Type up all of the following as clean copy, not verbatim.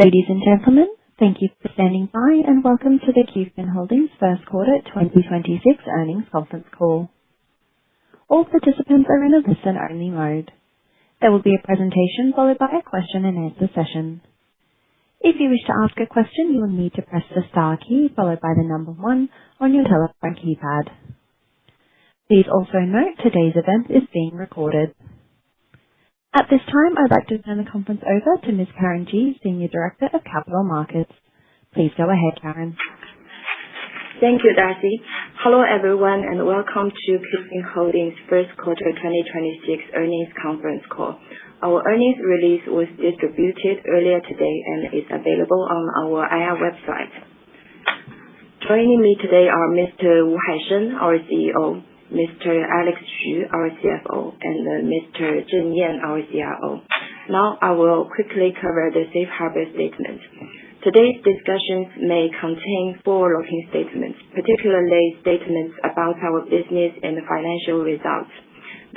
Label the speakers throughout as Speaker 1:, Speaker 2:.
Speaker 1: Ladies and gentlemen, thank you for standing by and welcome to the Qfin Holdings First Quarter 2026 Earnings Conference Call. All participants are in a listen-only mode. There will be a presentation followed by a question and answer session. If you wish to ask a question, you will need to press the star key followed by the number 1 on your telephone keypad. Please also note today's event is being recorded. At this time, I'd like to turn the conference over to Ms. Karen Ji, Senior Director of Capital Markets. Please go ahead, Karen.
Speaker 2: Thank you, Darcy. Hello, everyone, and welcome to Qfin Holdings First Quarter 2026 Earnings Conference Call. Our earnings release was distributed earlier today and is available on our IR website. Joining me today are Mr. Wu Haisheng, our CEO, Mr. Alex Xu, our CFO, and Mr. Zheng Yan, our CRO. Now, I will quickly cover the safe harbor statement. Today's discussions may contain forward-looking statements, particularly statements about our business and financial results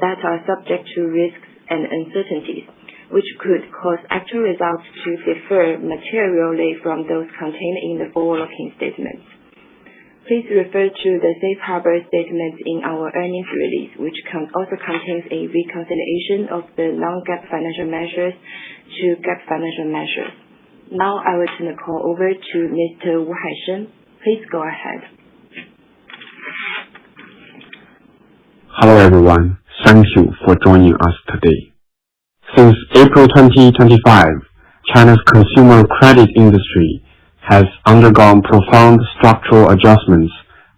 Speaker 2: that are subject to risks and uncertainties, which could cause actual results to differ materially from those contained in the forward-looking statements. Please refer to the safe harbor statement in our earnings release, which also contains a reconciliation of the non-GAAP financial measures to GAAP financial measures. Now I will turn the call over to Mr. Wu Haisheng. Please go ahead.
Speaker 3: Hello everyone. Thank you for joining us today. Since April 2025, China's consumer credit industry has undergone profound structural adjustments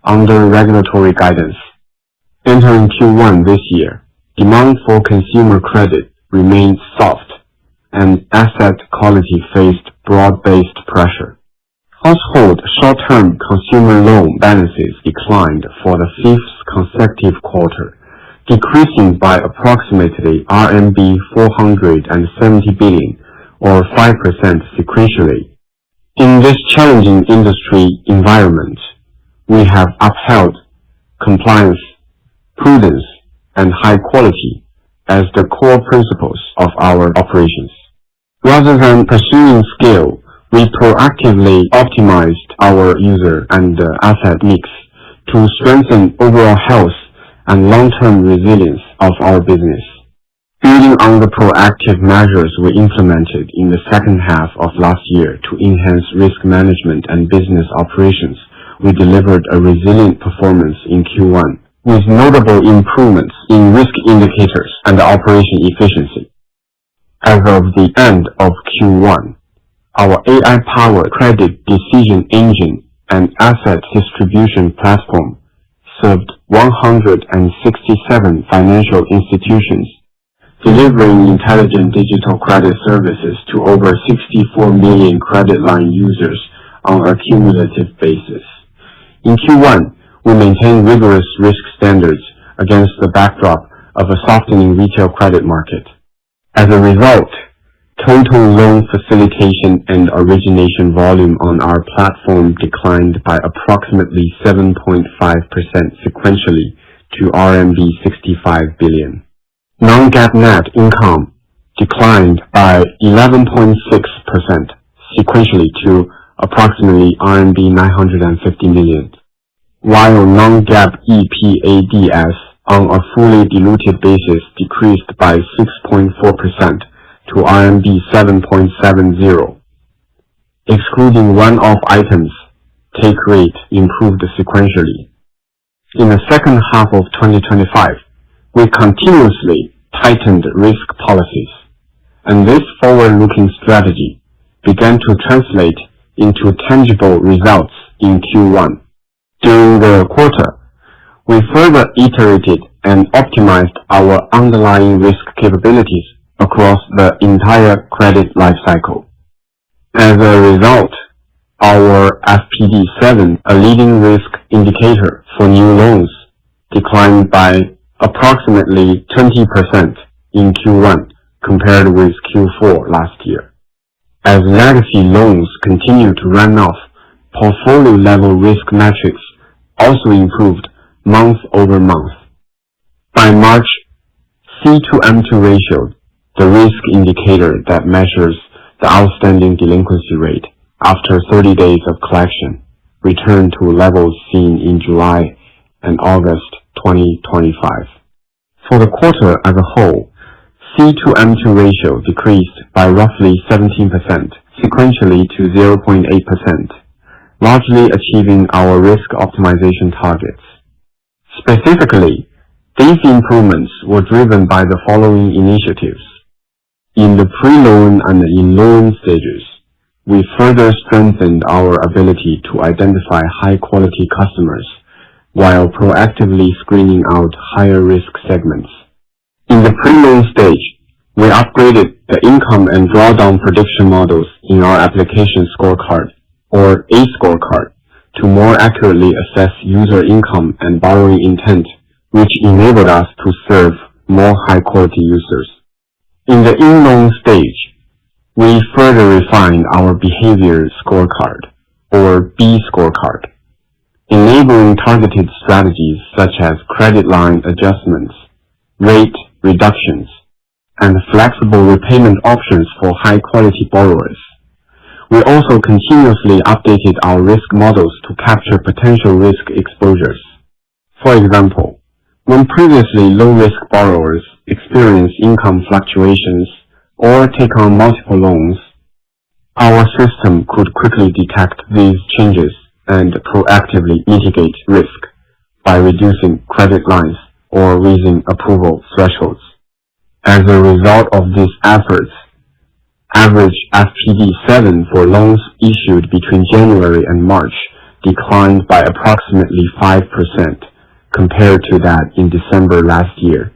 Speaker 3: under regulatory guidance. Entering Q1 this year, demand for consumer credit remained soft and asset quality faced broad-based pressure. Household short-term consumer loan balances declined for the 5th consecutive quarter, decreasing by approximately RMB 470 billion or 5% sequentially. In this challenging industry environment, we have upheld compliance, prudence, and high quality as the core principles of our operations. Rather than pursuing scale, we proactively optimized our user and asset mix to strengthen overall health and long-term resilience of our business. Building on the proactive measures we implemented in the second half of last year to enhance risk management and business operations, we delivered a resilient performance in Q1, with notable improvements in risk indicators and operation efficiency. As of the end of Q1, our AI-powered credit decision engine and asset distribution platform served 167 financial institutions, delivering intelligent digital credit services to over 64 million credit line users on a cumulative basis. In Q1, we maintained rigorous risk standards against the backdrop of a softening retail credit market. As a result, total loan facilitation and origination volume on our platform declined by approximately 7.5% sequentially to RMB 65 billion. Non-GAAP net income declined by 11.6% sequentially to approximately RMB 950 million, while non-GAAP EPADS on a fully diluted basis decreased by 6.4% to RMB 7.70. Excluding one-off items, take rate improved sequentially. In the second half of 2025, we continuously tightened risk policies, and this forward-looking strategy began to translate into tangible results in Q1. During the quarter, we further iterated and optimized our underlying risk capabilities across the entire credit lifecycle. As a result, our FPD7, a leading risk indicator for new loans, declined by approximately 20% in Q1 compared with Q4 last year. As legacy loans continue to run off, portfolio-level risk metrics also improved month-over-month. By March, C to M2 ratio, the risk indicator that measures the the outstanding delinquency rate, after 30 days of collection, returned to levels seen in July and August 2025. For the quarter as a whole, C-to-M2 ratio decreased by roughly 17% sequentially to 0.8%, largely achieving our risk optimization targets. Specifically, these improvements were driven by the following initiatives. In the pre-loan and in loan stages, we further strengthened our ability to identify high-quality customers while proactively screening out higher-risk segments. In the pre-loan stage, we upgraded the income and drawdown prediction models in our application scorecard, or A scorecard, to more accurately assess user income and borrowing intent, which enabled us to serve more high-quality users. In the in-loan stage, we further refined our behavior scorecard, or B scorecard, enabling targeted strategies such as credit line adjustments, rate reductions, and flexible repayment options for high-quality borrowers. We also continuously updated our risk models to capture potential risk exposures. For example, when previously low-risk borrowers experience income fluctuations or take on multiple loans, our system could quickly detect these changes and proactively mitigate risk by reducing credit lines or raising approval thresholds. As a result of these efforts, average FPD 7 for loans issued between January and March declined by approximately 5% compared to that in December last year,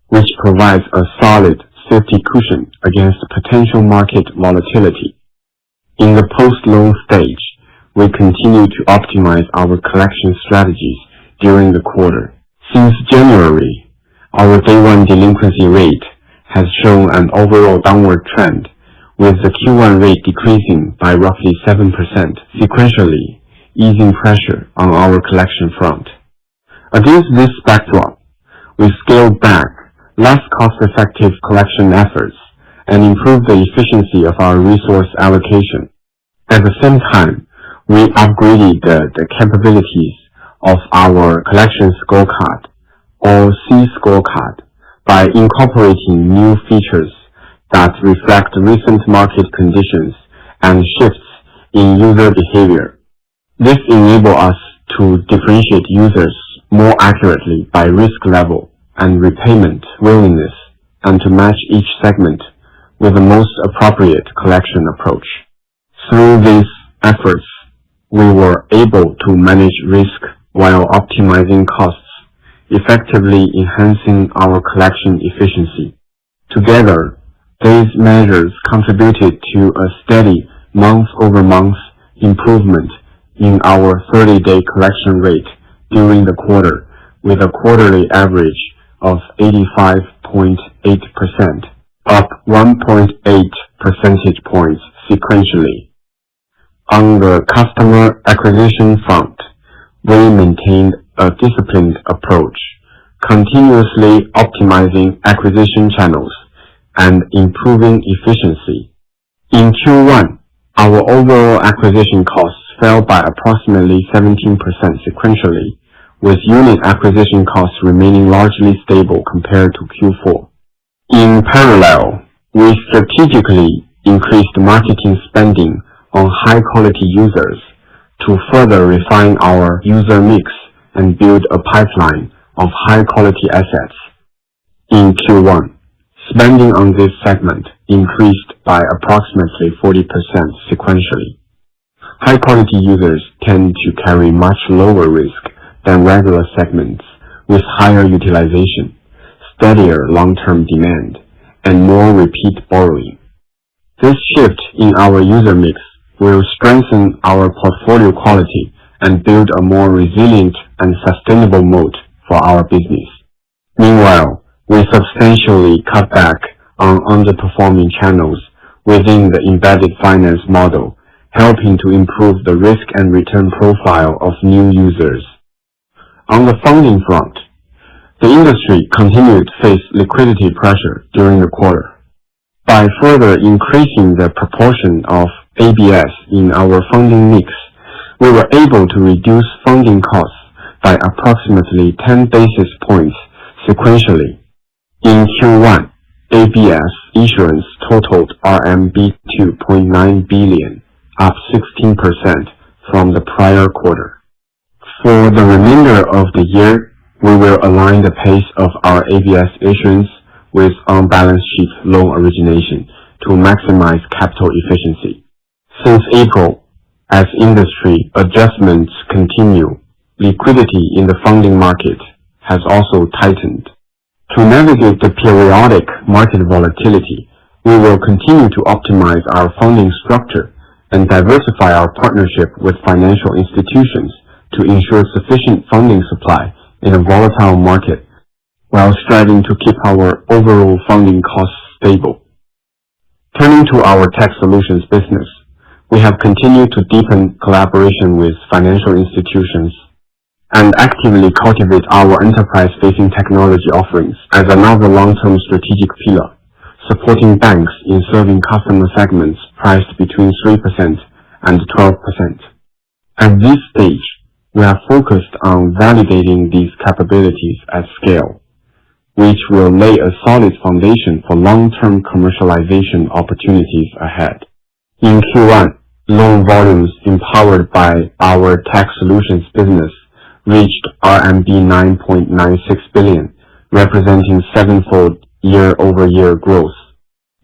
Speaker 3: which provides a solid safety cushion against potential market volatility. In the post-loan stage, we continue to optimize our collection strategies during the quarter. Since January, our day one delinquency rate has shown an overall downward trend, with the Q1 rate decreasing by roughly 7% sequentially, easing pressure on our collection front. Against this backdrop, we scaled back less cost-effective collection efforts and improved the efficiency of our resource allocation. At the same time, we upgraded the capabilities of our collection scorecard, or C scorecard, by incorporating new features that reflect recent market conditions and shifts in user behavior. This enables us to differentiate users more accurately by risk level and repayment willingness, and to match each segment with the most appropriate collection approach. Through these efforts, we were able to manage risk while optimizing costs, effectively enhancing our collection efficiency. Together, these measures contributed to a steady month-over-month improvement in our 30-day collection rate during the quarter, with a quarterly average of 85.8%, up 1.8 percentage points sequentially. On the customer acquisition front, we maintained a disciplined approach, continuously optimizing acquisition channels and improving efficiency. In Q1, our overall acquisition costs fell by approximately 17% sequentially, with unit acquisition costs remaining largely stable compared to Q4. In parallel, we strategically increased marketing spending on high-quality users to further refine our user mix and build a pipeline of high-quality assets. In Q1, spending on this segment increased by approximately 40% sequentially. High-quality users tend to carry much lower risk than regular segments, with higher utilization, steadier long-term demand, and more repeat borrowing. This shift in our user mix will strengthen our portfolio quality and build a more resilient and sustainable moat for our business. Meanwhile, we substantially cut back on underperforming channels within the embedded finance model, helping to improve the risk and return profile of new users. On the funding front, the industry continued to face liquidity pressure during the quarter. By further increasing the proportion of ABS in our funding mix, we were able to reduce funding costs by approximately 10 basis points sequentially. In Q1, ABS issuance totaled RMB 2.9 billion, up 16% from the prior quarter. For the remainder of the year, we will align the pace of our ABS issuance with on-balance sheet loan origination to maximize capital efficiency. Since April, as industry adjustments continue, liquidity in the funding market has also tightened. To navigate the periodic market volatility, we will continue to optimize our funding structure and diversify our partnership with financial institutions to ensure sufficient funding supply in a volatile market, while striving to keep our overall funding costs stable. Turning to our tech solutions business, we have continued to deepen collaboration with financial institutions and actively cultivate our enterprise-facing technology offerings as another long-term strategic pillar, supporting banks in serving customer segments priced between 3% and 12%. At this stage, we are focused on validating these capabilities at scale, which will lay a solid foundation for long-term commercialization opportunities ahead. In Q1, loan volumes empowered by our tech solutions business reached RMB 9.96 billion, representing sevenfold year-over-year growth.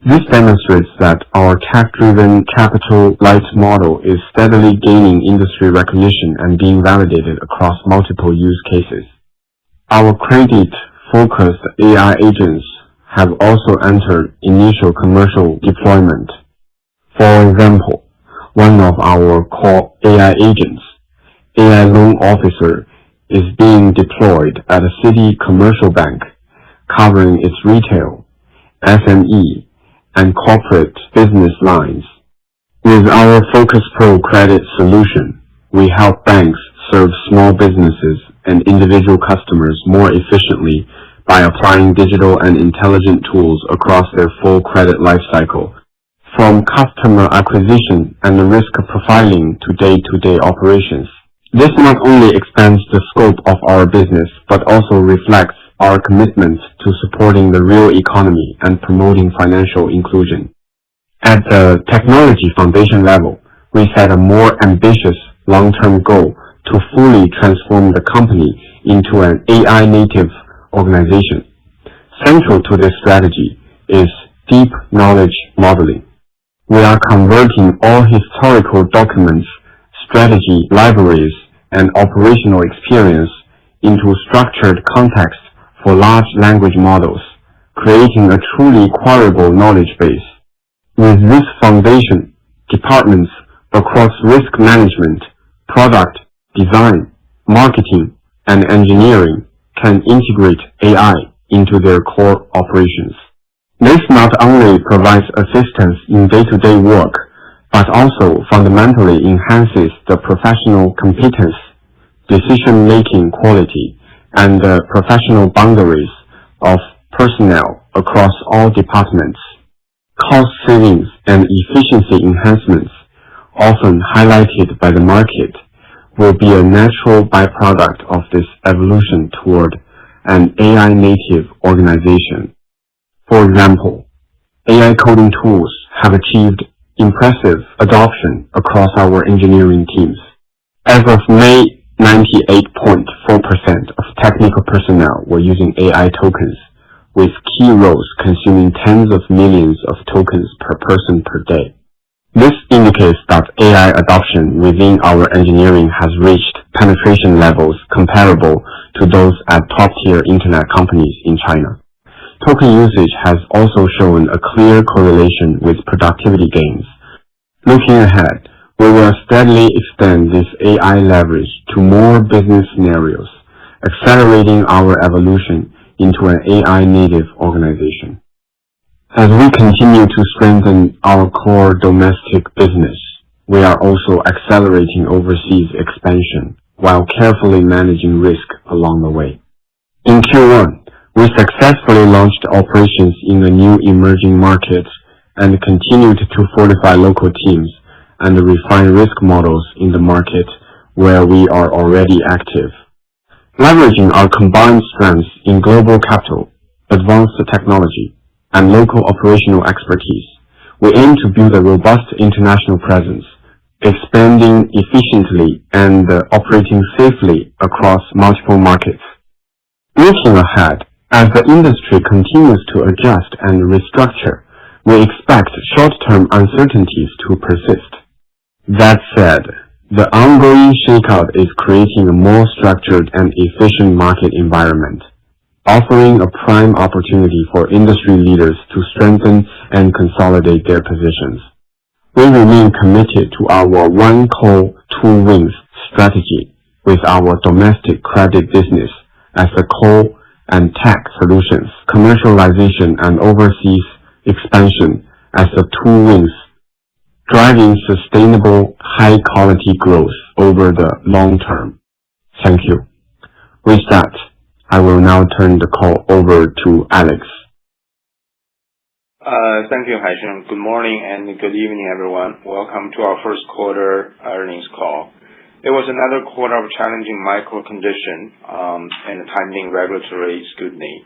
Speaker 3: This demonstrates that our tech-driven capital-light model is steadily gaining industry recognition and being validated across multiple use cases. Our credit-focused AI agents have also entered initial commercial deployment. For example, one of our core AI agents, AI Loan Officer, is being deployed at a city commercial bank, covering its retail, SME, and corporate business lines. With our Focus Pro credit solution, we help banks serve small businesses and individual customers more efficiently by applying digital and intelligent tools across their full credit lifecycle, from customer acquisition and risk profiling to day-to-day operations. This not only expands the scope of our business, but also reflects our commitment to supporting the real economy and promoting financial inclusion. At the technology foundation level, we set a more ambitious long-term goal to fully transform the company into an AI-native organization. Central to this strategy is deep knowledge modeling. We are converting all historical documents, strategy libraries, and operational experience into structured context for large language models, creating a truly queryable knowledge base. With this foundation, departments across risk management, product, design, marketing, and engineering can integrate AI into their core operations. This not only provides assistance in day-to-day work, but also fundamentally enhances the professional competence, decision-making quality, and the professional boundaries of personnel across all departments. Cost savings and efficiency enhancements, often highlighted by the market, will be a natural byproduct of this evolution toward an AI-native organization. For example, AI coding tools have achieved impressive adoption across our engineering teams. As of May, 98.4% of technical personnel were using AI tokens, with key roles consuming tens of millions of tokens per person per day. This indicates that AI adoption within our engineering has reached penetration levels comparable to those at top-tier internet companies in China. Token usage has also shown a clear correlation with productivity gains. Looking ahead, we will steadily extend this AI leverage to more business scenarios, accelerating our evolution into an AI-native organization. As we continue to strengthen our core domestic business, we are also accelerating overseas expansion while carefully managing risk along the way. In Q1, we successfully launched operations in a new emerging market and continued to fortify local teams and refine risk models in the market where we are already active. Leveraging our combined strengths in global capital, advanced technology, and local operational expertise, we aim to build a robust international presence, expanding efficiently and operating safely across multiple markets. Looking ahead, as the industry continues to adjust and restructure, we expect short-term uncertainties to persist. That said, the ongoing shakeout is creating a more structured and efficient market environment, offering a prime opportunity for industry leaders to strengthen and consolidate their positions. We remain committed to our one call, two wins strategy, with our domestic credit business as the core and tech solutions, commercialization and overseas expansion as the two wins, driving sustainable, high-quality growth over the long term. Thank you. With that, I will now turn the call over to Alex.
Speaker 4: Thank you, Haisheng. Good morning and good evening, everyone. Welcome to our first quarter earnings call. It was another quarter of challenging micro condition and timely regulatory scrutiny,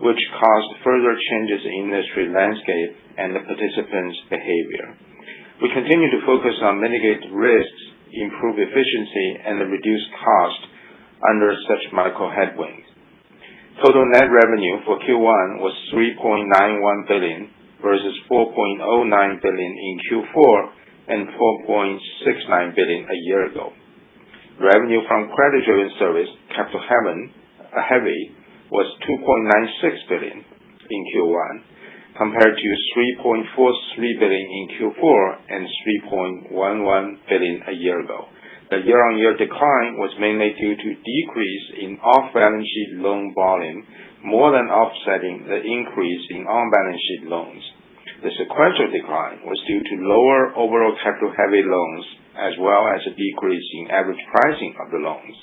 Speaker 4: which caused further changes in industry landscape and the participants' behavior. We continue to focus on mitigate risks, improve efficiency, and reduce cost under such micro headwinds. Total net revenue for Q1 was 3.91 billion versus 4.09 billion in Q4 and 4.69 billion a year ago. Revenue from credit-driven service, capital heavy, was 2.96 billion in Q1, compared to 3.43 billion in Q4 and 3.11 billion a year ago. The year-on-year decline was mainly due to decrease in off-balance sheet loan volume, more than offsetting the increase in on-balance sheet loans. The sequential decline was due to lower overall capital-heavy loans, as well as a decrease in average pricing of the loans.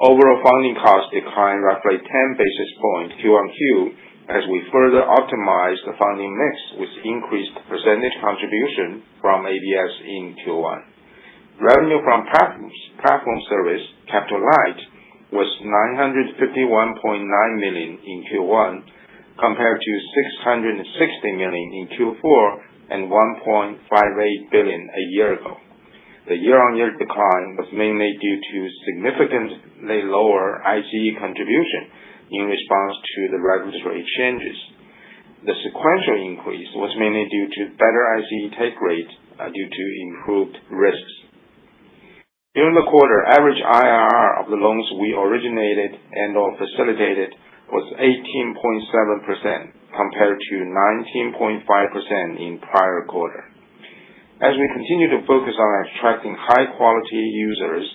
Speaker 4: Overall funding costs declined roughly 10 basis points Q-on-Q as we further optimized the funding mix with increased percentage contribution from ABS in Q1. Revenue from platform service, capital light, was 951.9 million in Q1, compared to 660 million in Q4 and 1.58 billion a year ago. The year-on-year decline was mainly due to significantly lower ICE contribution in response to the regulatory changes. The sequential increase was mainly due to better ICE take rate due to improved risks. During the quarter, average IRR of the loans we originated and/or facilitated was 18.7% compared to 19.5% in prior quarter. As we continue to focus on attracting high-quality users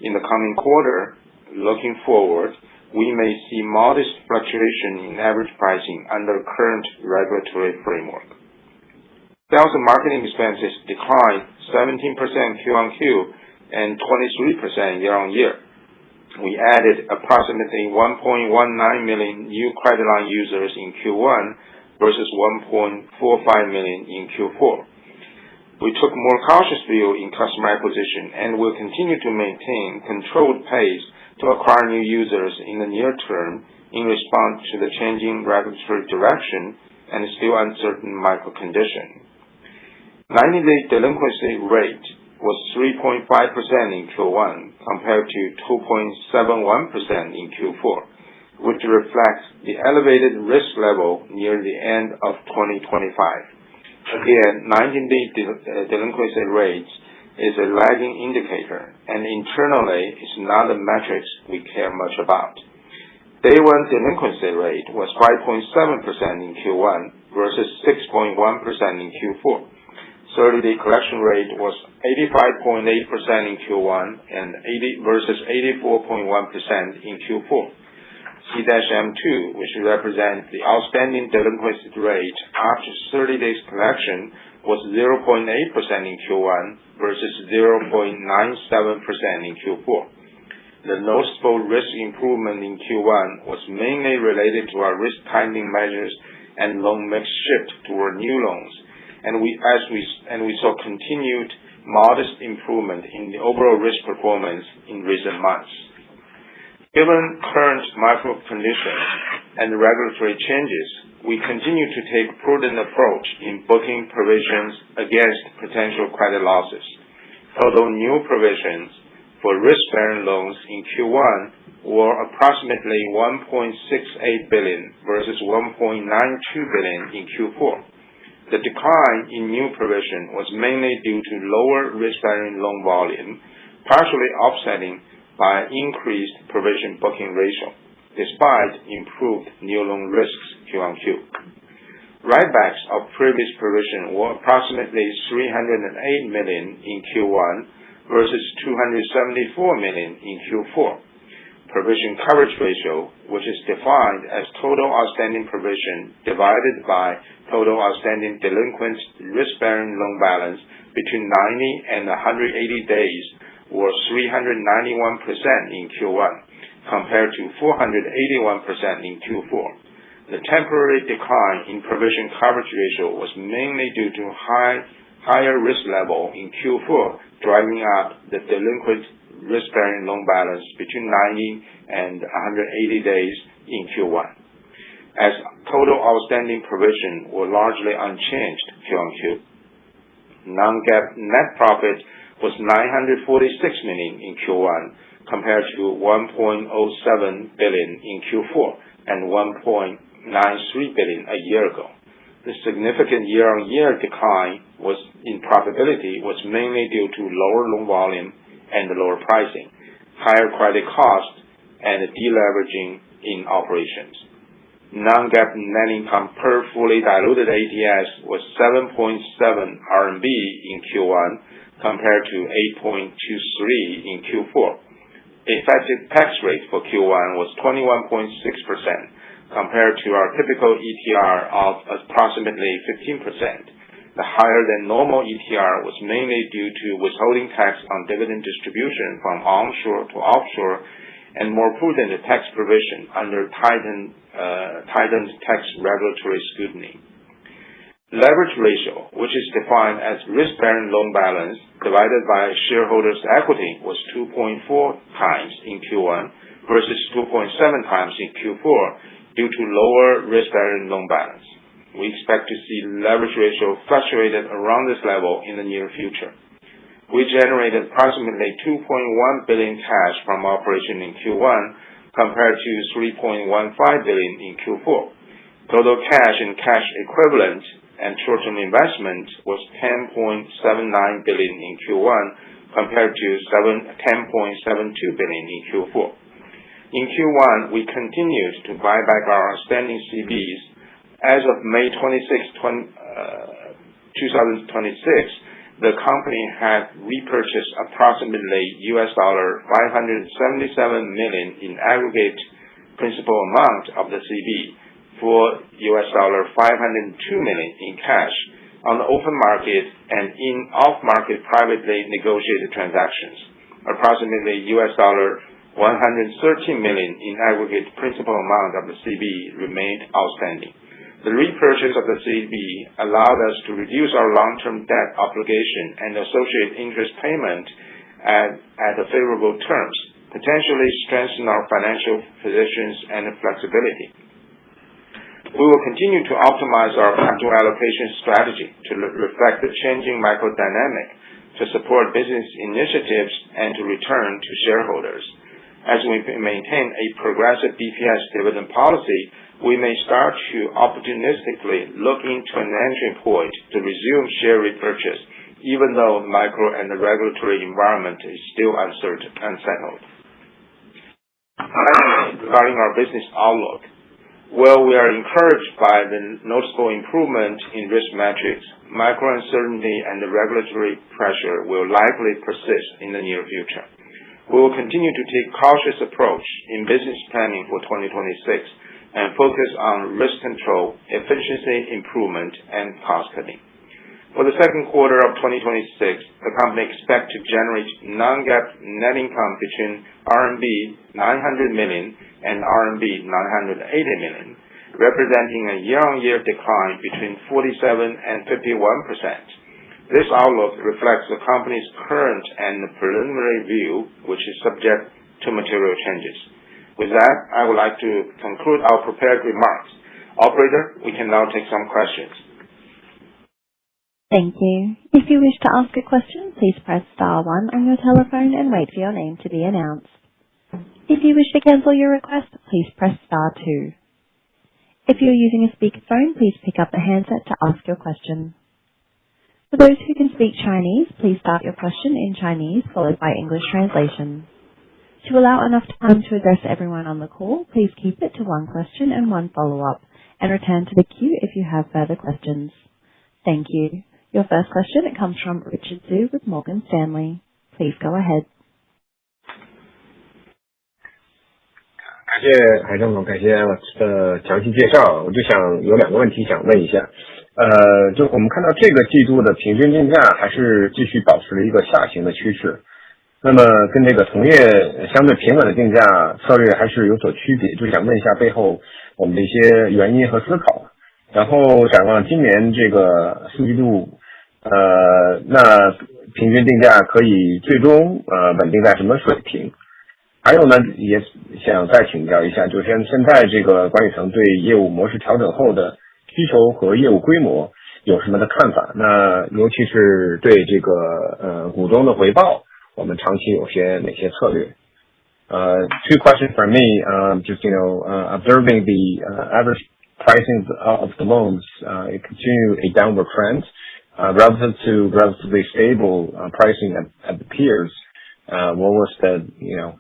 Speaker 4: in the coming quarter, looking forward, we may see modest fluctuation in average pricing under current regulatory framework. Sales and marketing expenses declined 17% Q-on-Q and 23% year-on-year. We added approximately 1.19 million new credit line users in Q1 versus 1.45 million in Q4. We took a more cautious view in customer acquisition and will continue to maintain controlled pace to acquire new users in the near term in response to the changing regulatory direction and still uncertain micro condition. 90-day delinquency rate was 3.5% in Q1 compared to 2.71% in Q4, which reflects the elevated risk level near the end of 2025. Again, 90-day delinquency rates is a lagging indicator, and internally is not a metric we care much about. Day one delinquency rate was 5.7% in Q1 versus 6.1% in Q4. 30-day collection rate was 85.8% in Q1 and versus 84.1% in Q4. C-M2, which represents the outstanding delinquency rate after 30 days collection, was 0.8% in Q1 versus 0.97% in Q4. The noticeable risk improvement in Q1 was mainly related to our risk tightening measures and loan mix shift toward new loans, and we saw continued modest improvement in the overall risk performance in recent months. Given current macro conditions and regulatory changes, we continue to take a prudent approach in booking provisions against potential credit losses. Total new provisions for risk-bearing loans in Q1 were approximately $1.68 billion versus $1.92 billion in Q4. The decline in new provision was mainly due to lower risk-bearing loan volume, partially offsetting by increased provision booking ratio, despite improved new loan risks Q-on-Q. Write-backs of previous provision were approximately $308 million in Q1 versus $274 million in Q4. Provision coverage ratio, which is defined as total outstanding provision divided by total outstanding delinquent risk-bearing loan balance between 90 and 180 days, was 391% in Q1, compared to 481% in Q4. The temporary decline in provision coverage ratio was mainly due to higher risk level in Q4, driving up the delinquent risk-bearing loan balance between 90 and 180 days in Q1. As total outstanding provision were largely unchanged Q-on-Q. Non-GAAP net profit was $946 million in Q1 compared to $1.07 billion in Q4 and $1.93 billion a year ago. The significant year-on-year decline in profitability was mainly due to lower loan volume and lower pricing, higher credit costs, and deleveraging in operations. Non-GAAP net income per fully diluted ADS was 7.7 RMB in Q1 compared to 8.23 in Q4. Effective tax rate for Q1 was 21.6% compared to our typical ETR of approximately 15%. The higher than normal ETR was mainly due to withholding tax on dividend distribution from onshore to offshore and more prudent tax provision under tightened tax regulatory scrutiny. Leverage ratio, which is defined as risk-bearing loan balance divided by shareholders' equity, was 2.4 times in Q1 versus 2.7 times in Q4 due to lower risk-bearing loan balance. We expect to see leverage ratio fluctuated around this level in the near future. We generated approximately $2.1 billion cash from operation in Q1 compared to $3.15 billion in Q4. Total cash and cash equivalent and short-term investment was $10.79 billion in Q1 compared to $10.72 billion in Q4. In Q1, we continued to buy back our outstanding CBs. As of May 26, 2026, the company had repurchased approximately $577 million in aggregate principal amount of the CB for $502 million in cash on the open market and in off-market privately negotiated transactions. Approximately $113 million in aggregate principal amount of the CB remained outstanding. The repurchase of the CB allowed us to reduce our long-term debt obligation and associated interest payment at favorable terms, potentially strengthen our financial positions and flexibility. We will continue to optimize our capital allocation strategy to reflect the changing macro dynamic, to support business initiatives, and to return to shareholders. As we maintain a progressive DPS dividend policy, we may start to opportunistically look into an entry point to resume share repurchase, even though the micro and the regulatory environment is still unsettled. Regarding our business outlook, while we are encouraged by the noticeable improvement in risk metrics, macro uncertainty and the regulatory pressure will likely persist in the near future. We will continue to take a cautious approach in business planning for 2026 and focus on risk control, efficiency improvement, and cost cutting. For the second quarter of 2026, the company expects to generate non-GAAP net income between RMB 900 million and RMB 980 million, representing a year-on-year decline between 47% and 51%. This outlook reflects the company's current and preliminary view, which is subject to material changes. With that, I would like to conclude our prepared remarks. Operator, we can now take some questions.
Speaker 1: Thank you. If you wish to ask a question, please press star 1 on your telephone and wait for your name to be announced. If you wish to cancel your request, please press star 2. If you're using a speakerphone, please pick up the handset to ask your question. For those who can speak Chinese, please start your question in Chinese, followed by English translation. To allow enough time to address everyone on the call, please keep it to 1 question and 1 follow-up, and return to the queue if you have further questions. Thank you. Your first question comes from Richard Zhu with Morgan Stanley. Please go ahead.
Speaker 5: 感谢海正总，感谢详细介绍。我就想有2个问题想问一下。就我们看到这个季度的平均定价还是继续保持了一个下行的趋势。那么跟这个同业相对平稳的定价策略还是有所区别，就想问一下背后我们的一些原因和思考。然后展望今年这个4季度，那平均定价可以最终稳定在什么水平？还有呢，也想再请教一下，就是现在这个管理层对业务模式调整后的需求和业务规模有什么的看法？那尤其是对这个股东的回报，我们长期有些哪些策略？2 questions from me. Just observing the average pricing of the loans, it continue a downward trend relative to relatively stable pricing at the peers. What was the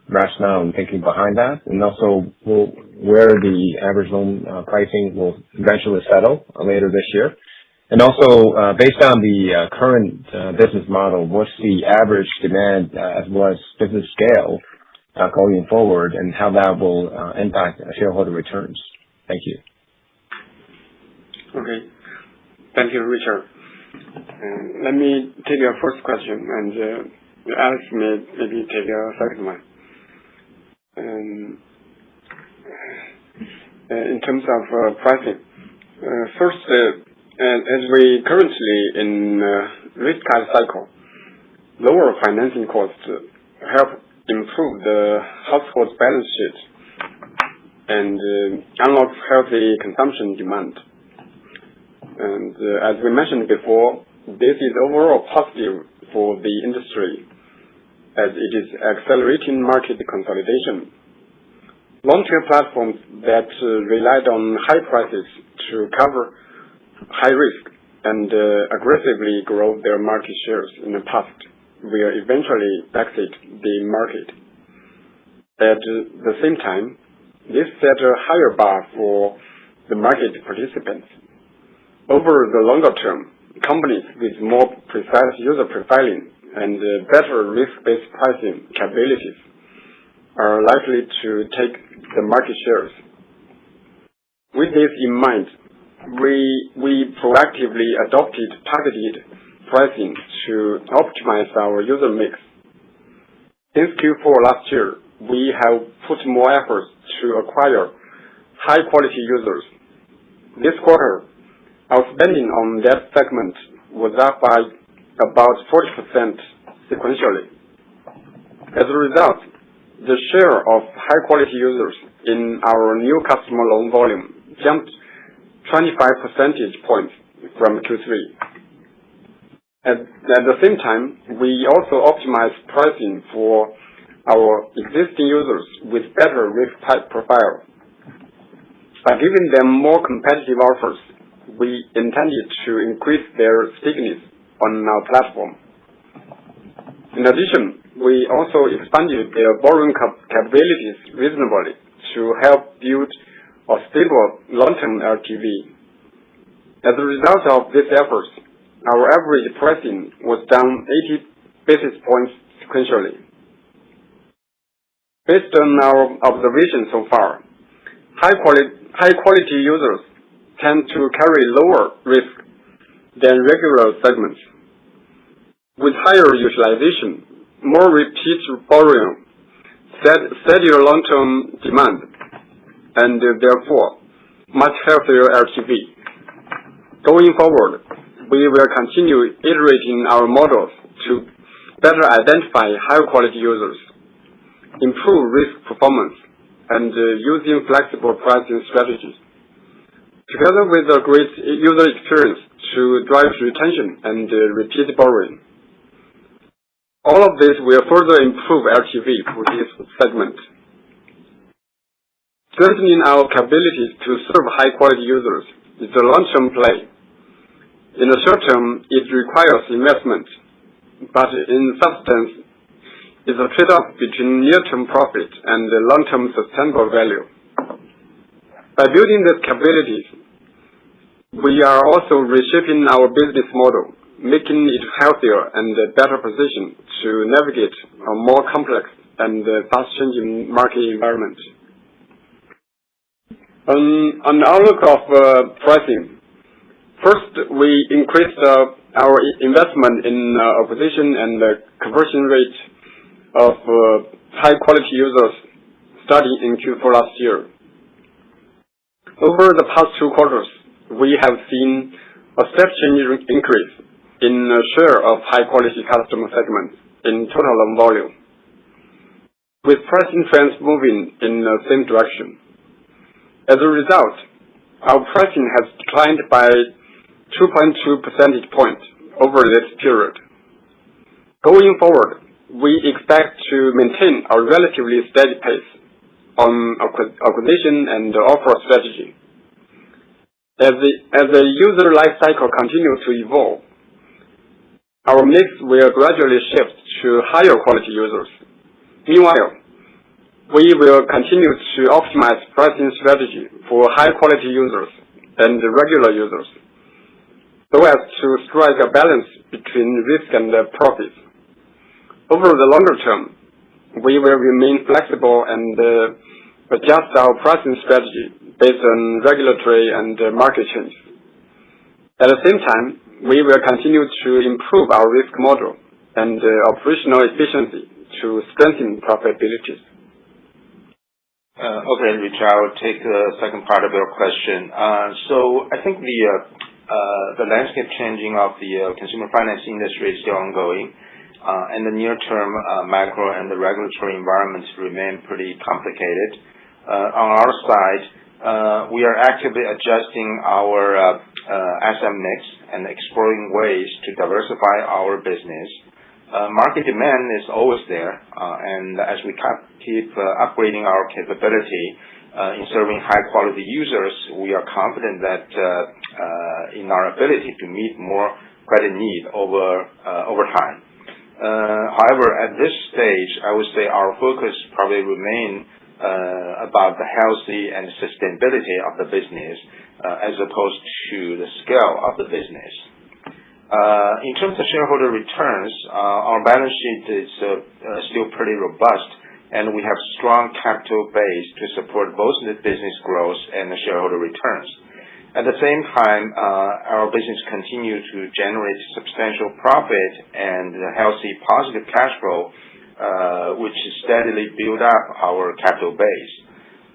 Speaker 5: rationale and thinking behind that, and also where the average loan pricing will eventually settle later this year? And also, based on the current business model, what's the average demand as well as business scale going forward, and how that will impact shareholder returns? Thank you.
Speaker 6: Okay. Thank you, Richard. Let me take your first question, and Alex may maybe take your second one. In terms of pricing, first, as we currently in rate cut cycle, lower financing costs help improve the household's balance sheet and unlock healthy consumption demand. And as we mentioned before, this is overall positive for the industry as it is accelerating market consolidation. Long-tail platforms that relied on high prices to cover high risk and aggressively grow their market shares in the past will eventually exit the market. At the same time, this set a higher bar for the market participants. Over the longer term, companies with more precise user profiling and better risk-based pricing capabilities are likely to take the market shares. With this in mind, we proactively adopted targeted pricing to optimize our user mix. Since Q4 last year, we have put more efforts to acquire high-quality users. This quarter, our spending on that segment was up by about 40% sequentially. As a result, the share of high-quality users in our new customer loan volume jumped 25 percentage points from Q3. At the same time, we also optimized pricing for our existing users with better risk profile. By giving them more competitive offers, we intended to increase their stickiness on our platform. In addition, we also expanded their borrowing capabilities reasonably to help build a stable long-term LTV. As a result of these efforts, our average pricing was down 80 basis points sequentially. Based on our observation so far, high-quality users tend to carry lower risk than regular segments. With higher utilization, more repeat borrowing, steadier long-term demand, and therefore much healthier LTV. Going forward, we will continue iterating our models to better identify higher quality users, improve risk performance, and using flexible pricing strategies, together with a great user experience to drive retention and repeat borrowing. All of this will further improve LTV for this segment. Strengthening our capabilities to serve high-quality users is a long-term play. In the short term, it requires investment, but in substance, it's a trade-off between near-term profit and long-term sustainable value. By building these capabilities, we are also reshaping our business model, making it healthier and better positioned to navigate a more complex and fast-changing market environment. On the outlook of pricing, first, we increased our investment in acquisition and conversion rate of high-quality users starting in Q4 last year. Over the past 2 quarters, we have seen a step change increase in the share of high-quality customer segments in total loan volume, with pricing trends moving in the same direction. As a result, our pricing has declined by 2.2 percentage points over this period. Going forward, we expect to maintain a relatively steady pace on acquisition and offer strategy. As the user life cycle continues to evolve, our mix will gradually shift to higher quality users. Meanwhile, we will continue to optimize pricing strategy for high quality users and regular users, so as to strike a balance between risk and profit. Over the longer term, we will remain flexible and adjust our pricing strategy based on regulatory and market change. At the same time, we will continue to improve our risk model and operational efficiency to strengthen profitability.
Speaker 4: Okay, Rich, I will take the second part of your question. So I think the landscape changing of the consumer finance industry is still ongoing, and the near-term macro and the regulatory environments remain pretty complicated. On our side, we are actively adjusting our asset mix and exploring ways to diversify our business. Market demand is always there, and as we keep upgrading our capability in serving high-quality users, we are confident that in our ability to meet more credit need over time. However, at this stage, I would say our focus probably remain about the healthy and sustainability of the business as opposed to the scale of the business. In terms of shareholder returns, our balance sheet is still pretty robust, and we have strong capital base to support both the business growth and the shareholder returns. At the same time, our business continues to generate substantial profit and healthy positive cash flow, which steadily build up our capital base.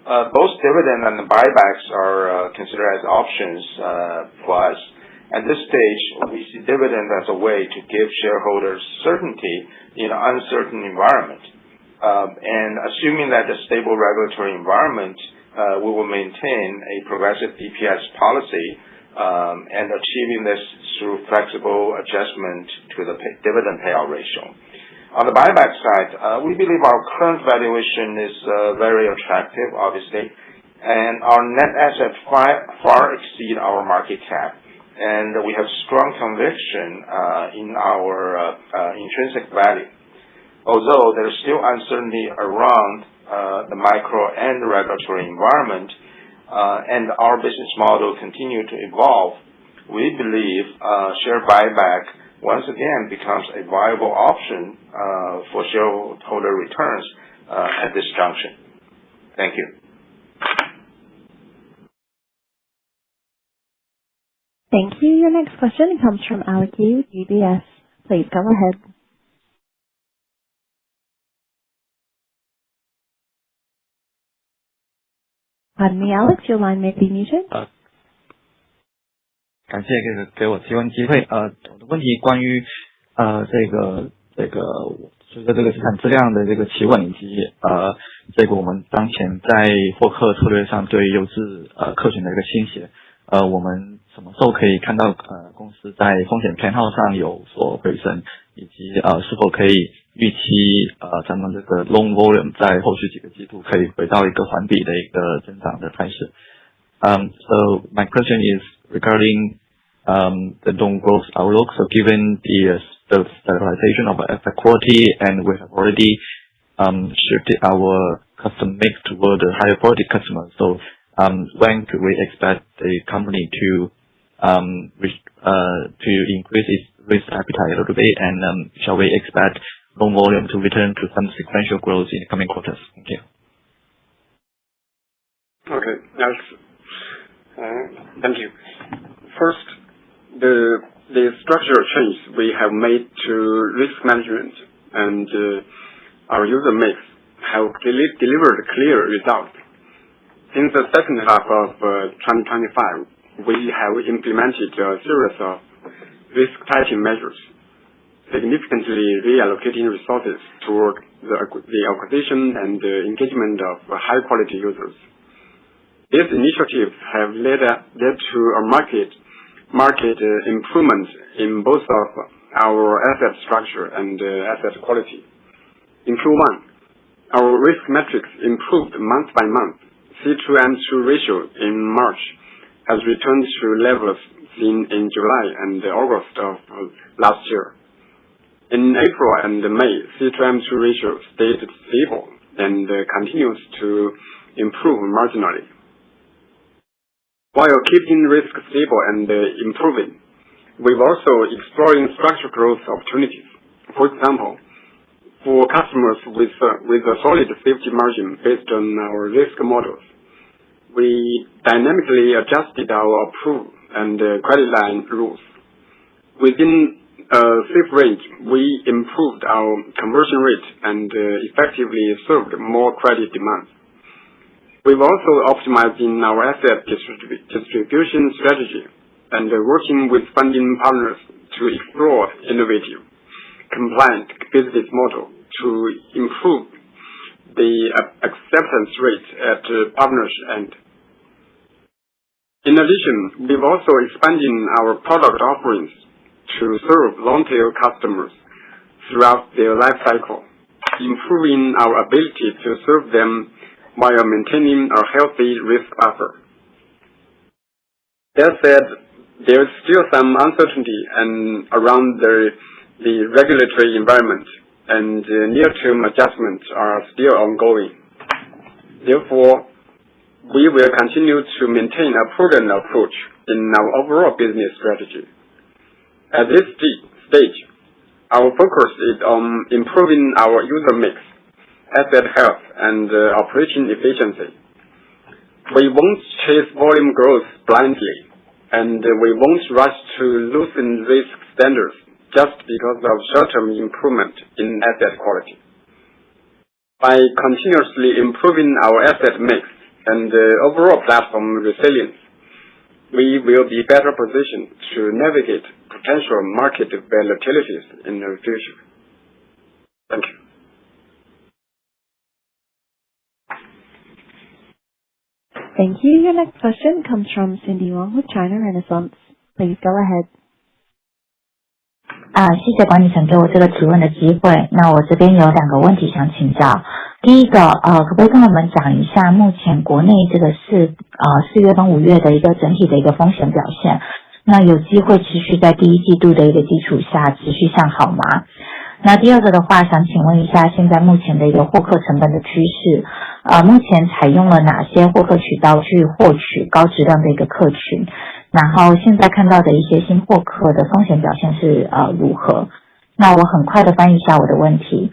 Speaker 4: Both dividend and the buybacks are considered as options for us. At this stage, we see dividend as a way to give shareholders certainty in an uncertain environment. And assuming that a stable regulatory environment, we will maintain a progressive DPS policy and achieving this through flexible adjustment to the dividend payout ratio. On the buyback side, we believe our current valuation is very attractive, obviously, and our net assets far exceed our market cap. And we have strong conviction in our intrinsic value. Although there is still uncertainty around the micro and regulatory environment, and our business model continue to evolve, we believe share buyback once again becomes a viable option for shareholder returns at this junction. Thank you.
Speaker 1: Thank you. Your next question comes from Alex Yu with UBS. Please go ahead. Pardon me, Alex, your line may be muted.
Speaker 7: 感谢给我提问机会。我的问题关于随着这个资产质量的这个企稳以及我们当前在获客策略上对优质客群的一个倾斜，我们什么时候可以看到公司在风险偏好上有所回升，以及是否可以预期咱们这个 loan volume 在后续几个季度可以回到一个环比的一个增长的态势。So my question is regarding the loan growth outlook. So given the stabilization of asset quality, and we have already shifted our customer mix toward the higher quality customers. So when could we expect the company to increase its risk appetite a little bit, and shall we expect loan volume to return to some sequential growth in the coming quarters? Thank you.
Speaker 6: Okay, thank you. First, the structural change we have made to risk management and our user mix have delivered clear results. In the second half of 2025, we have implemented a series of risk tightening measures, significantly reallocating resources toward the acquisition and engagement of high-quality users. These initiatives have led to a market improvement in both of our asset structure and asset quality. In Q1, our risk metrics improved month by month. C2M2 ratio in March has returned to levels seen in July and August of last year. In April and May, C2M2 ratio stayed stable and continues to improve marginally. While keeping risk stable and improving, we've also exploring structural growth opportunities. For example, for customers with a solid safety margin based on our risk models, we dynamically adjusted our approval and credit line rules. Within a safe range, we improved our conversion rate and effectively served more credit demands. We've also optimized in our asset distribution strategy and working with funding partners to explore innovative, compliant business model to improve the acceptance rate at partners end. In addition, we've also expanded our product offerings to serve long-tail customers throughout their life cycle, improving our ability to serve them while maintaining a healthy risk buffer. That said, there is still some uncertainty around the regulatory environment, and near-term adjustments are still ongoing. Therefore, we will continue to maintain a prudent approach in our overall business strategy. At this stage, our focus is on improving our user mix, asset health, and operation efficiency. We won't chase volume growth blindly, and we won't rush to loosen risk standards just because of short-term improvement in asset quality. By continuously improving our asset mix and overall platform resilience, we will be better positioned to navigate potential market volatilities in the future. Thank you.
Speaker 1: Thank you. Your next question comes from Cindy Wong with China Renaissance. Please go ahead.
Speaker 8: 谢谢管理层给我这个提问的机会。那我这边有2个问题想请教。第一个，可不可以跟我们讲一下目前国内这个4月跟5月的一个整体的一个风险表现？那有机会持续在第一季度的一个基础下持续向好吗？那第二个的话，想请问一下现在目前的一个获客成本的趋势，目前采用了哪些获客渠道去获取高质量的一个客群？然后现在看到的一些新获客的风险表现是如何？那我很快的翻译一下我的问题。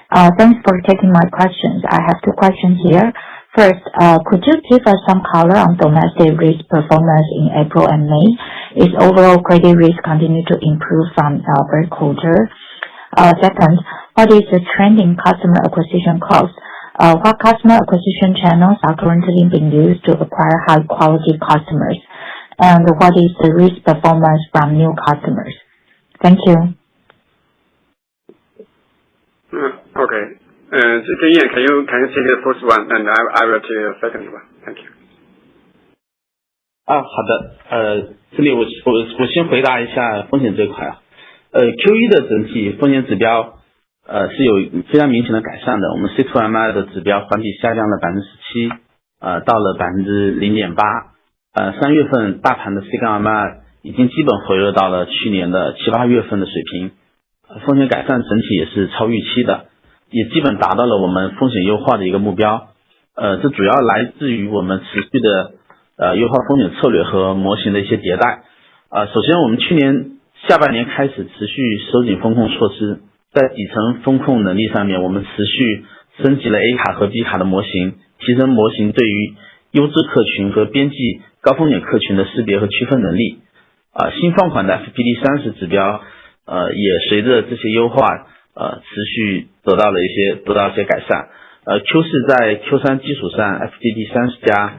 Speaker 8: Thanks for taking my questions. I have 2 questions here. First, could you give us some color on domestic risk performance in April and May? Is overall credit risk continue to improve from third quarter? Second, what is the trending customer acquisition cost? What customer acquisition channels are currently being used to acquire high-quality customers? And what is the risk performance from new customers? Thank you.
Speaker 6: Okay. Ian, can you take the first one, and I will take the second one. Thank you.
Speaker 9: 好的，这里我先回答一下风险这块啊。Q1 的整体风险指标是有非常明显的改善的，我们 C2MI 的指标环比下降了17%，到了0.8%。3月份大盘的 C-MI 已经基本回落到了去年的7、8月份的水平，风险改善整体也是超预期的，也基本达到了我们风险优化的一个目标。这主要来自于我们持续的优化风险策略和模型的一些迭代。首先我们去年下半年开始持续收紧风控措施，在底层风控能力上面，我们持续升级了 A 卡和 B 卡的模型，提升模型对于优质客群和边际高风险客群的识别和区分能力。新放款的 FPD30 指标也随着这些优化持续得到一些改善。Q4 在 Q3 基础上 FPD30 加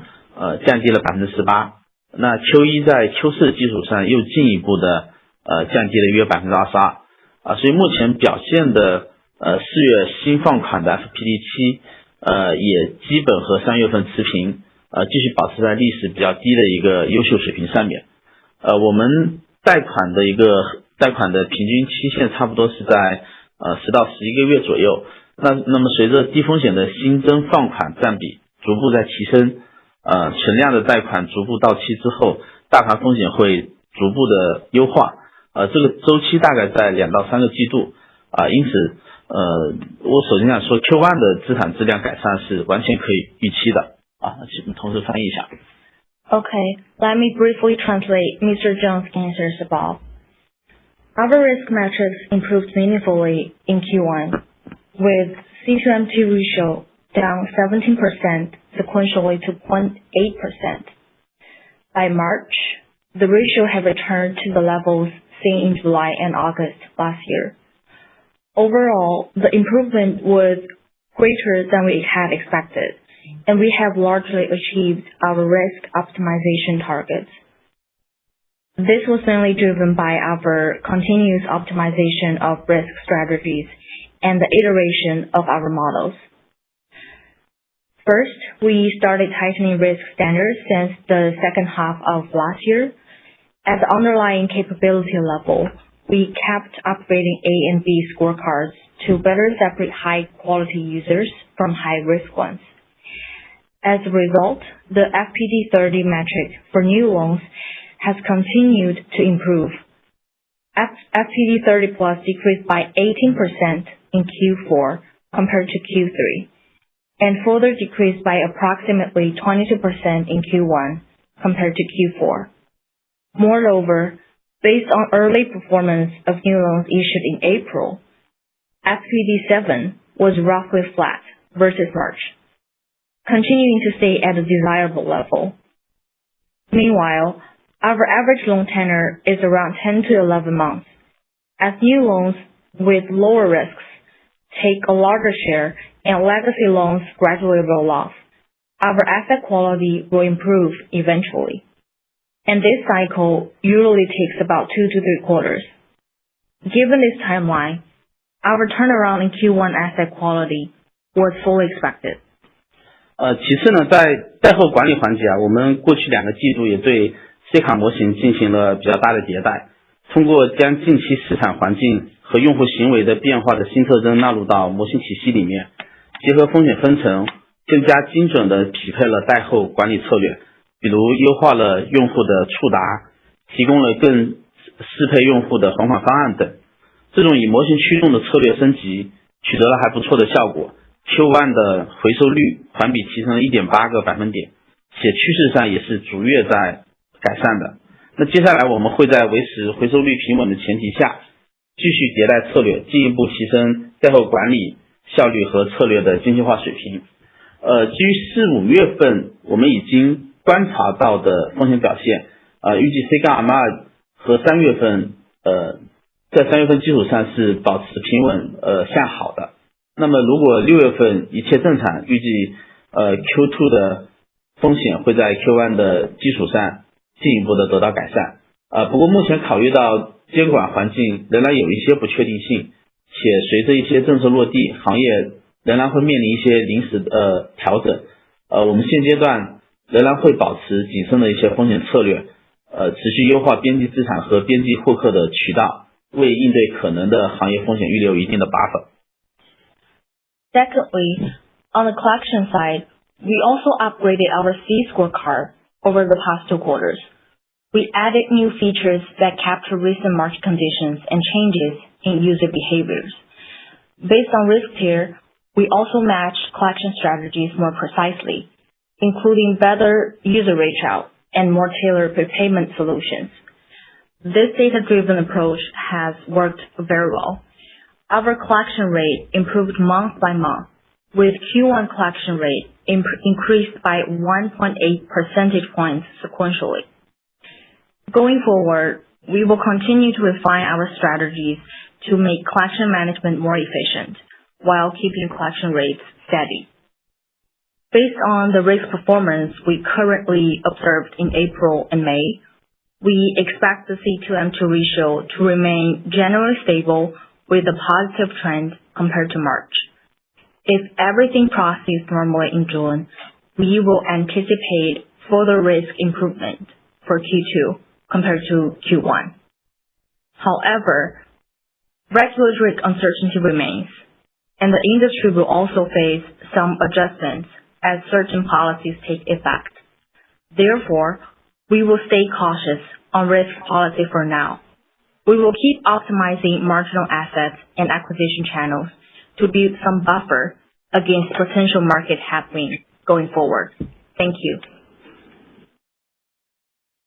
Speaker 9: 降低了 18%， 那 Q1 在 Q4 的基础上又进一步的降低了约 22%。所以目前表现的4月新放款的 FPD7也基本和3月份持平，继续保持在历史比较低的一个优秀水平上面。我们贷款的平均期限差不多是在10到11个月左右。那么随着低风险的新增放款占比逐步在提升，存量的贷款逐步到期之后，大盘风险会逐步的优化。这个周期大概在2到3个季度。因此我首先想说 Q1 的资产质量改善是完全可以预期的。请同时翻译一下。
Speaker 2: Okay, let me briefly translate Mr. Zheng's answers above. Our risk metrics improved meaningfully in Q1, with C2M2 ratio down 17% sequentially to 0.8%. By March, the ratio had returned to the levels seen in July and August last year. Overall, the improvement was greater than we had expected, and we have largely achieved our risk optimization targets. This was mainly driven by our continuous optimization of risk strategies and the iteration of our models. First, we started tightening risk standards since the second half of last year. At the underlying capability level, we kept upgrading A and B scorecards to better separate high-quality users from high-risk ones. As a result, the FPD30 metric for new loans has continued to improve. FPD30 Plus decreased by 18% in Q4 compared to Q3, and further decreased by approximately 22% in Q1 compared to Q4. Moreover, based on early performance of new loans issued in April, FPD7 was roughly flat versus March, continuing to stay at a desirable level. Meanwhile, our average loan tenor is around 10 to 11 months. As new loans with lower risks take a larger share and legacy loans gradually roll off, our asset quality will improve eventually. And this cycle usually takes about 2 to 3 quarters. Given this timeline, our turnaround in Q1 asset quality was fully expected.
Speaker 9: 其次呢，在贷后管理环节我们过去2个季度也对 C 卡模型进行了比较大的迭代，通过将近期市场环境和用户行为的变化的新特征纳入到模型体系里面，结合风险分层，更加精准地匹配了贷后管理策略，比如优化了用户的触达，提供了更适配用户的还款方案等。这种以模型驱动的策略升级取得了还不错的效果。Q1 的回收率环比提升了 1.8个百分点，且趋势上也是逐月在改善的。那接下来我们会在维持回收率平稳的前提下，继续迭代策略，进一步提升贷后管理效率和策略的精细化水平。基于4、5月份我们已经观察到的风险表现，预计 C-MI 和3月份在3月份基础上是保持平稳向好的。那那么如果6月份一切正常，预计Q2 的风险会在 Q1 的基础上进一步的得到改善。不过目前考虑到监管环境仍然有一些不确定性，且随着一些政策落地，行业仍然会面临一些临时调整。我们现阶段仍然会保持谨慎的一些风险策略，持续优化边际资产和边际获客的渠道，为应对可能的行业风险预留一定的 buffer。
Speaker 10: Secondly, on the collection side, we also upgraded our C scorecard over the past 2 quarters. We added new features that capture recent market conditions and changes in user behaviors. Based on risk tier, we also match collection strategies more precisely, including better user reach out and more tailored prepayment solutions. This data-driven approach has worked very well. Our collection rate improved month by month, with Q1 collection rate increased by 1.8 percentage points sequentially. Going forward, we will continue to refine our strategies to make collection management more efficient while keeping collection rates steady. Based on the risk performance we currently observed in April and May, we expect the C2M2 ratio to remain generally stable with a positive trend compared to March. If everything proceeds normally in June, we will anticipate further risk improvement for Q2 compared to Q1. However, regulatory uncertainty remains, and the industry will also face some adjustments as certain policies take effect. Therefore, we will stay cautious on risk policy for now. We will keep optimizing marginal assets and acquisition channels to build some buffer against potential market happening going forward. Thank you.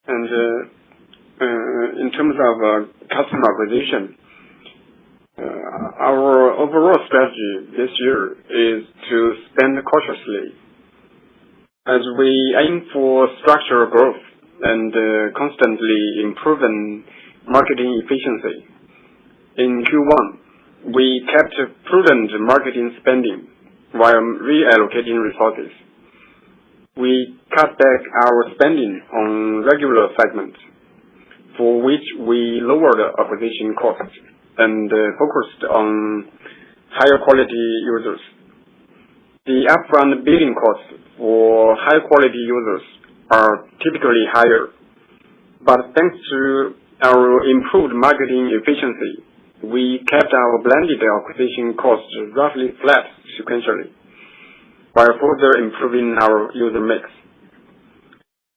Speaker 6: And in terms of customer acquisition, our overall strategy this year is to spend cautiously as we aim for structural growth and constantly improving marketing efficiency. In Q1, we kept prudent marketing spending while reallocating resources. We cut back our spending on regular segments, for which we lowered acquisition costs and focused on higher quality users. The upfront bidding costs for high quality users are typically higher, but thanks to our improved marketing efficiency, we kept our blended acquisition costs roughly flat sequentially, while further improving our user mix.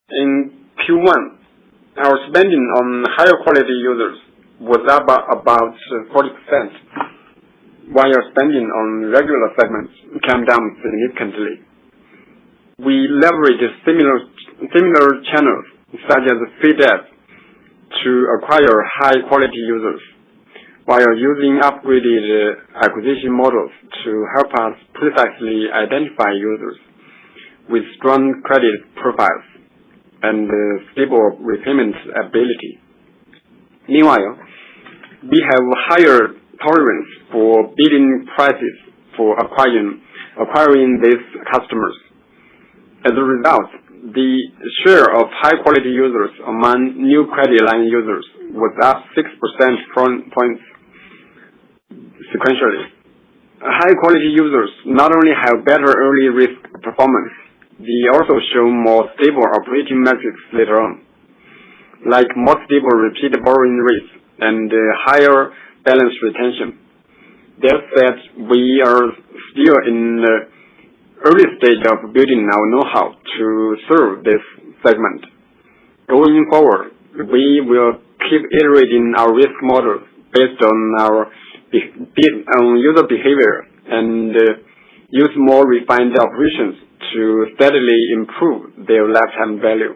Speaker 6: In Q1, our spending on higher quality users was up about 40%, while spending on regular segments came down significantly. We leveraged similar channels such as feed ads to acquire high quality users, while using upgraded acquisition models to help us precisely identify users with strong credit profiles and stable repayment ability. Meanwhile, we have higher tolerance for bidding prices for acquiring these customers. As a result, the share of high-quality users among new credit line users was up 6 percentage points sequentially. High-quality users not only have better early risk performance, they also show more stable operating metrics later on, like more stable repeat borrowing rates and higher balance retention. That said, we are still in the early stage of building our know-how to serve this segment. Going forward, we will keep iterating our risk models based on our user behavior and use more refined operations to steadily improve their lifetime value.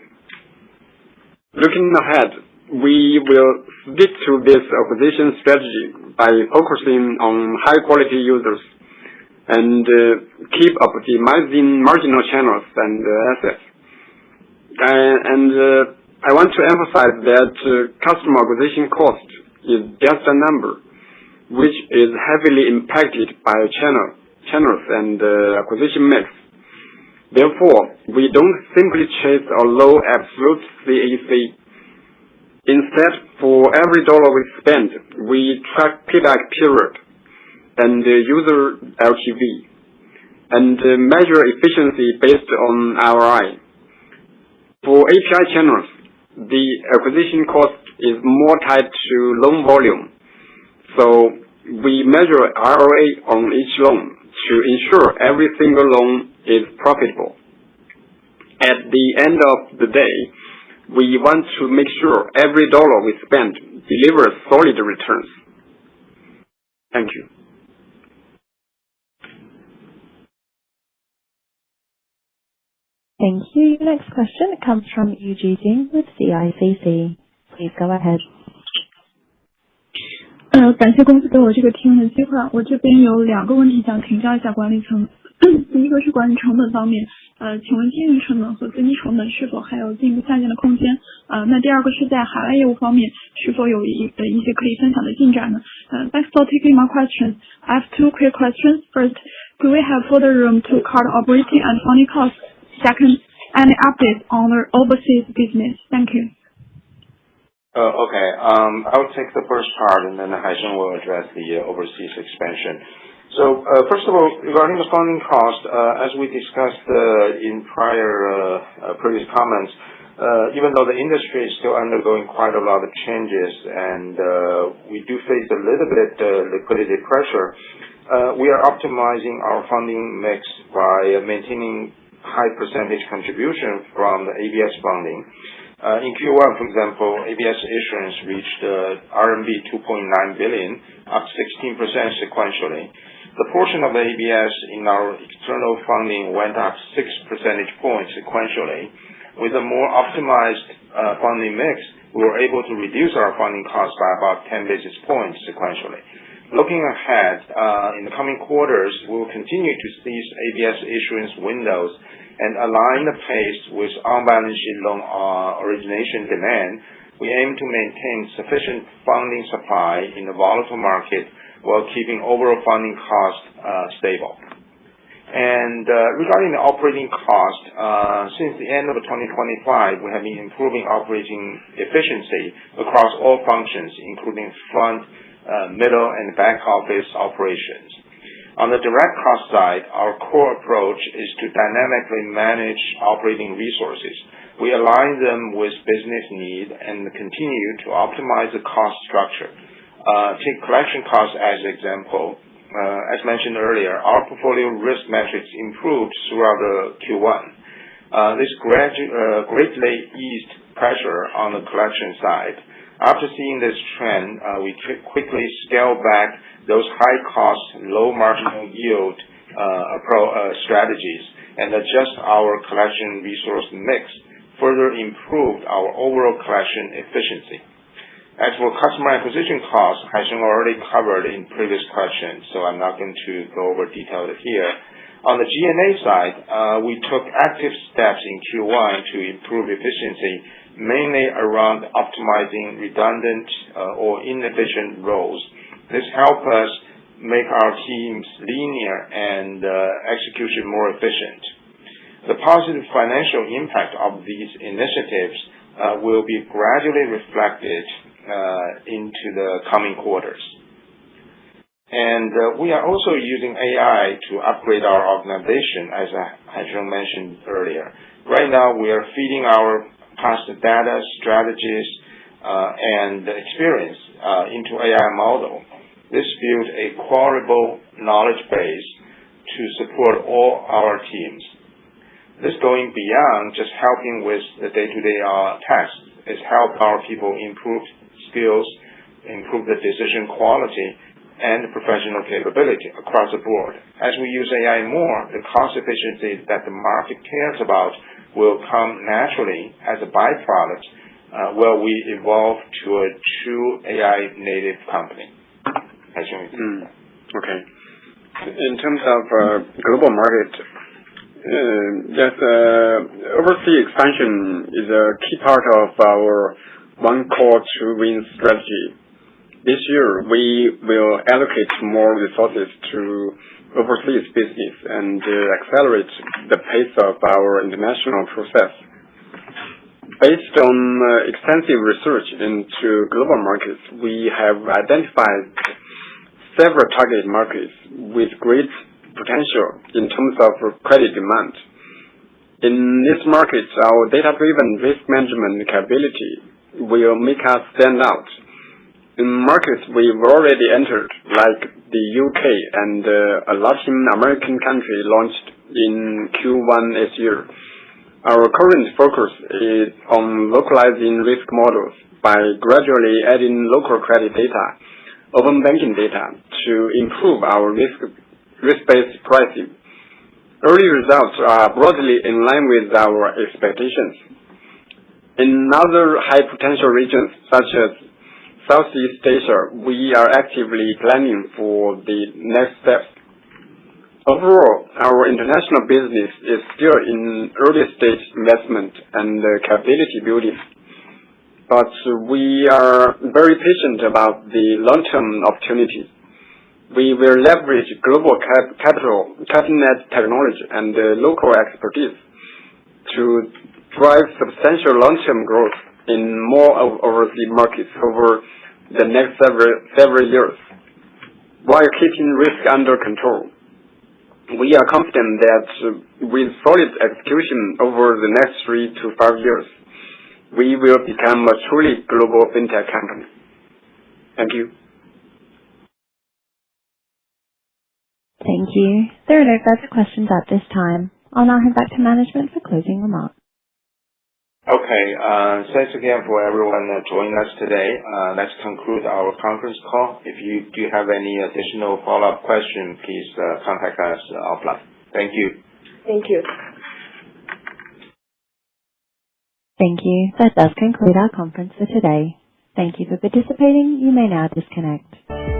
Speaker 6: Looking ahead, we will stick to this acquisition strategy by focusing on high-quality users and keep optimizing marginal channels and assets. I want to emphasize that customer acquisition cost is just a number, which is heavily impacted by channel, channels and acquisition mix. Therefore, we don't simply chase a low absolute CAC. Instead, for every dollar we spend, we track payback period and user LTV, and measure efficiency based on ROI. For API channels, the acquisition cost is more tied to loan volume, so we measure ROA on each loan to ensure every single loan is profitable. At the end of the day, we want to make sure every dollar we spend delivers solid returns. Thank you.
Speaker 1: Thank you. Your next question comes from Yuji Jing with CICC. Please go ahead.
Speaker 11: 感谢公司给我这个提问的机会。我这边有2个问题想请教一下管理层。第一个是管理成本方面，请问经营成本和资金成本是否还有进一步下降的空间？那第二个是在海外业务方面，是否有一些可以分享的进展呢？Thanks for taking my questions. I have 2 quick questions. First, do we have further room to cut operating and funding costs? Second, any updates on our overseas business? Thank you.
Speaker 4: Okay. I'll take the first part, and then Haisheng will address the overseas expansion. So, first of all, regarding the funding cost, as we discussed in previous comments, even though the industry is still undergoing quite a lot of changes, and we do face a little bit liquidity pressure, we are optimizing our funding mix by maintaining high percentage contribution from the ABS funding. In Q1, for example, ABS issuance reached RMB 2.9 billion, up 16% sequentially. The portion of the ABS in our external funding went up 6 percentage points sequentially. With a more optimized funding mix, we were able to reduce our funding costs by about 10 basis points sequentially. Looking ahead, in the coming quarters, we will continue to seize ABS issuance windows and align the pace with on-balance sheet loan origination demand. We aim to maintain sufficient funding supply in the volatile market while keeping overall funding costs stable. And regarding the operating cost, since the end of 2025, we have been improving operating efficiency across all functions, including front, middle, and back office operations. On the direct cost side, our core approach is to dynamically manage operating resources. We align them with business need and continue to optimize the cost structure. Take collection costs as an example. As mentioned earlier, our portfolio risk metrics improved throughout the Q1. This greatly eased pressure on the collection side. After seeing this trend, we quickly scaled back those high-cost, low-marginal yield strategies and adjust our collection resource mix, further improved our overall collection efficiency. As for customer acquisition costs, Haisheng already covered in previous questions, so I'm not going to go over detail here. On the G&A side, we took active steps in Q1 to improve efficiency, mainly around optimizing redundant or inefficient roles. This helped us make our teams leaner and execution more efficient. The positive financial impact of these initiatives will be gradually reflected into the coming quarters. And we are also using AI to upgrade our organization, as Haisheng mentioned earlier. Right now, we are feeding our past data, strategies, and experience into AI model. This builds a queryable knowledge base to support all our teams. This going beyond just helping with the day-to-day tasks. It's helped our people improve skills, improve the decision quality, and professional capability across the board. As we use AI more, the cost efficiency that the market cares about will come naturally as a byproduct while we evolve to a true AI native company.
Speaker 6: Okay. In terms of global market, yes, overseas expansion is a key part of our one core to win strategy. This year, we will allocate more resources to overseas business and accelerate the pace of our international process. Based on extensive research into global markets, we have identified several target markets with great potential in terms of credit demand. In these markets, our data-driven risk management capability will make us stand out. In markets we've already entered, like the UK and a Latin American country launched in Q1 this year, our current focus is on localizing risk models by gradually adding local credit data, open banking data to improve our risk-based pricing. Early results are broadly in line with our expectations. In other high-potential regions, such as Southeast Asia, we are actively planning for the next steps. Overall, our international business is still in early-stage investment and capability building, but we are very patient about the long-term opportunities. We will leverage global capital, cutting-edge technology, and local expertise to drive substantial long-term growth in more overseas markets over the next several years, while keeping risk under control. We are confident that with solid execution over the next 3 to 5 years, we will become a truly global fintech company. Thank you.
Speaker 1: Thank you. There are no further questions at this time. I'll now hand back to management for closing remarks.
Speaker 4: Okay, thanks again for everyone joining us today. Let's conclude our conference call. If you do have any additional follow-up questions, please contact us offline. Thank you.
Speaker 2: Thank you.
Speaker 1: Thank you. That does conclude our conference for today. Thank you for participating. You may now disconnect.